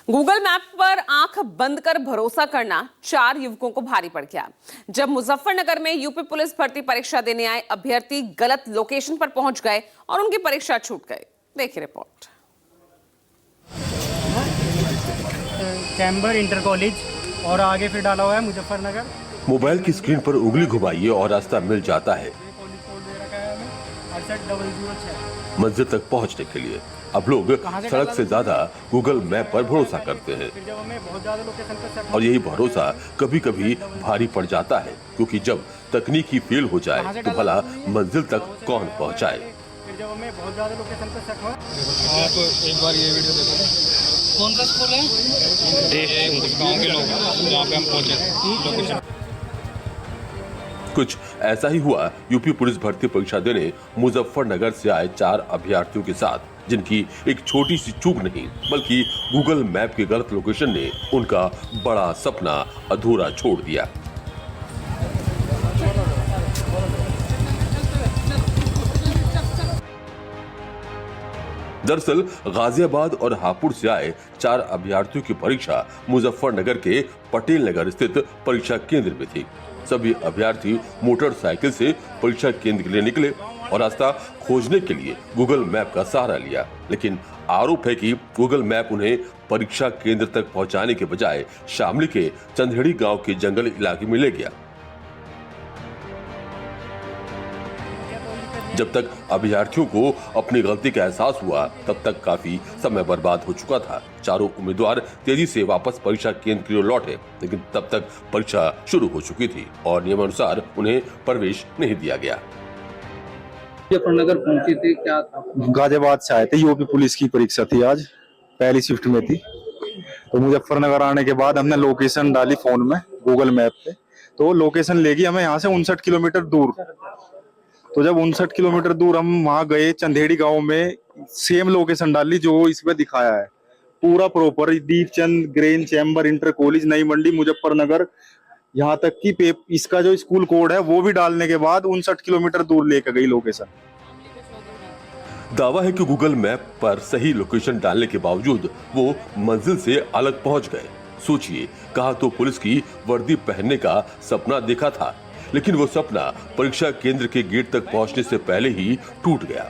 Google map पर आंख बंद कर भरोसा करना 4 युवकों को भारी पड़ गया। जब मुजफ्फरनगर में यूपी पुलिस भर्ती परीक्षा देने आए अभ्यर्थी गलत लोकेशन पर पहुंच गए और उनकी परीक्षा छूट गई। देखिए रिपोर्ट। चैम्बर इंटर कॉलेज और आगे फिर डाला हुआ है मुजफ्फरनगर। मोबाइल की स्क्रीन पर उंगली घुमाइए और रास्ता मिल जाता है मंजिल तक पहुंचने के लिए। अब लोग सड़क से ज्यादा गूगल मैप पर भरोसा करते हैं और यही भरोसा कभी कभी भारी पड़ जाता है, क्योंकि जब तकनीक ही फेल हो जाए तो भला मंजिल तक कौन पहुंचाए। आप एक बार ये वीडियो देखो। कौन सा स्कूल है? गांव के लोग जहाँ पे हम पहुंचे। कुछ ऐसा ही हुआ यूपी पुलिस भर्ती परीक्षा देने मुजफ्फरनगर से आए 4 अभ्यर्थियों के साथ, जिनकी एक छोटी सी चूक नहीं बल्कि गूगल मैप के गलत लोकेशन ने उनका बड़ा सपना अधूरा छोड़ दिया। दरअसल गाजियाबाद और हापुड़ से आए 4 अभ्यर्थियों की परीक्षा मुजफ्फरनगर के पटेल नगर स्थित परीक्षा केंद्र में थी। सभी अभ्यर्थी मोटरसाइकिल से परीक्षा केंद्र के लिए निकले और रास्ता खोजने के लिए गूगल मैप का सहारा लिया, लेकिन आरोप है कि गूगल मैप उन्हें परीक्षा केंद्र तक पहुंचाने के बजाय शामली के चंदेड़ी गांव के जंगल इलाके में ले गया। जब तक अभ्यर्थियों को अपनी गलती का एहसास हुआ तब तक काफी समय बर्बाद हो चुका था। चारों उम्मीदवार तेजी से वापस परीक्षा केंद्र की ओर लौटे, लेकिन तब तक परीक्षा शुरू हो चुकी थी और नियमानुसार उन्हें प्रवेश नहीं दिया गया। मुजफ्फरनगर पहुंचे थे, क्या था? गाजियाबाद से आए थे। यूपी पुलिस की परीक्षा थी, आज पहली शिफ्ट में थी। तो मुजफ्फरनगर आने के बाद हमने लोकेशन डाली फोन में गूगल मैप पे, तो लोकेशन लेगी हमें यहाँ से 59 किलोमीटर दूर। तो जब 59 किलोमीटर दूर हम वहां गए, चंदेड़ी गांव में सेम लोकेशन डाली जो इसमें दिखाया है, पूरा proper Deepchand grain chamber inter college Nai Mandi Muzaffarnagar, यहाँ तक कि इसका जो स्कूल कोड है वो भी डालने के बाद 59 किलोमीटर दूर लेकर गई लोकेशन। दावा है कि गूगल मैप पर सही लोकेशन डालने के बावजूद वो मंजिल से अलग पहुंच गए। सोचिए, कहा तो पुलिस की वर्दी पहनने का सपना देखा था, लेकिन वो सपना परीक्षा केंद्र के गेट तक पहुंचने से पहले ही टूट गया।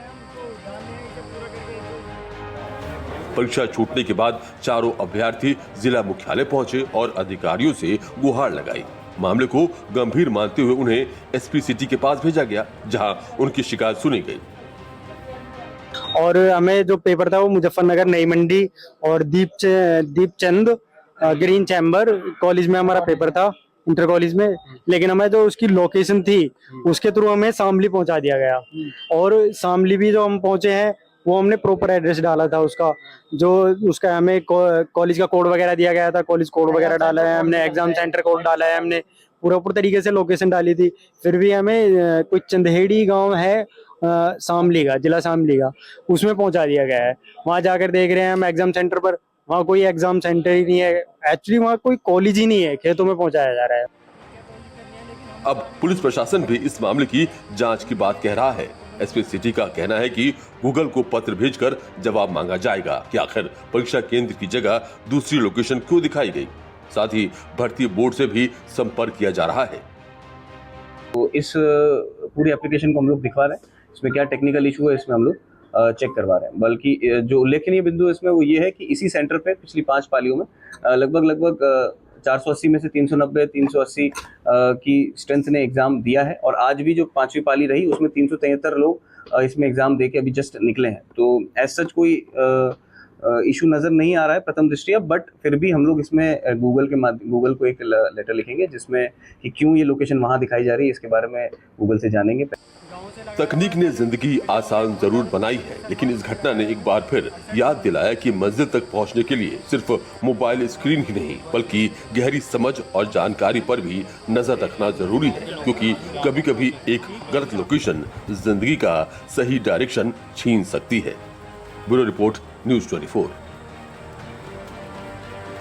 परीक्षा छूटने के बाद चारों अभ्यर्थी जिला मुख्यालय पहुंचे और अधिकारियों से गुहार लगाई। मामले को गंभीर मानते हुए उन्हें एसपी सिटी के पास भेजा गया, जहां उनकी शिकायत सुनी गई। और हमें जो पेपर था वो मुजफ्फरनगर नई मंडी और दीपचंद ग्रीन चैम्बर कॉलेज में हमारा पेपर था, इंटर कॉलेज में। लेकिन हमें जो उसकी लोकेशन थी उसके थ्रू हमें शामली पहुंचा दिया गया, और शामली भी जो हम पहुंचे हैं वो हमने प्रॉपर एड्रेस डाला था उसका, जो उसका हमें कॉलेज का कोड वगैरह दिया गया था, कॉलेज कोड वगैरह डाला है हमने, एग्जाम सेंटर कोड डाला है हमने, पूरा तरीके से लोकेशन डाली थी। फिर भी हमें कुछ चंदेड़ी गांव है शामली का, जिला शामली का, उसमें पहुंचा दिया गया है। वहां जाकर देख रहे हैं हम एग्जाम सेंटर पर, वहाँ कोई एग्जाम सेंटर ही नहीं है, एक्चुअली वहाँ कोई कॉलेज ही नहीं है, खेतों में पहुंचाया जा रहा है। अब पुलिस प्रशासन भी इस मामले की जांच की बात कह रहा है। एसपी सिटी का कहना है कि गूगल को पत्र भेजकर जवाब मांगा जाएगा कि आखिर परीक्षा केंद्र की जगह दूसरी लोकेशन क्यों दिखाई गई। साथ ही भर्ती बोर्ड से भी संपर्क किया जा रहा है। तो इस पूरी एप्लीकेशन को हम लोग दिखवा रहे हैं, इसमें क्या टेक्निकल इशू है इसमें हम लोग चेक करवा रहे हैं। बल्कि जो उल्लेखनीय बिंदु इसमें वो ये है कि इसी सेंटर पे पिछली 5 पालियों में लगभग 480 में से 390 380 की स्ट्रेंथ ने एग्जाम दिया है, और आज भी जो 5वीं पाली रही उसमें 373 लोग इसमें एग्जाम देके अभी जस्ट निकले हैं। तो एज सच कोई इशू नजर नहीं आ रहा है प्रथम दृष्टया, बट फिर भी हम लोग इसमें गूगल को एक लेटर लिखेंगे जिसमें कि क्यों ये लोकेशन वहां दिखाई जा रही है, इसके बारे में गूगल से जानेंगे। तकनीक ने जिंदगी आसान जरूर बनाई है, लेकिन इस घटना ने एक बार फिर याद दिलाया कि मंजिल तक पहुंचने के लिए सिर्फ मोबाइल स्क्रीन ही नहीं बल्कि गहरी समझ और जानकारी पर भी नजर रखना जरूरी है, क्योंकि कभी कभी एक गलत लोकेशन जिंदगी का सही डायरेक्शन छीन सकती है। Bureau report, news 24।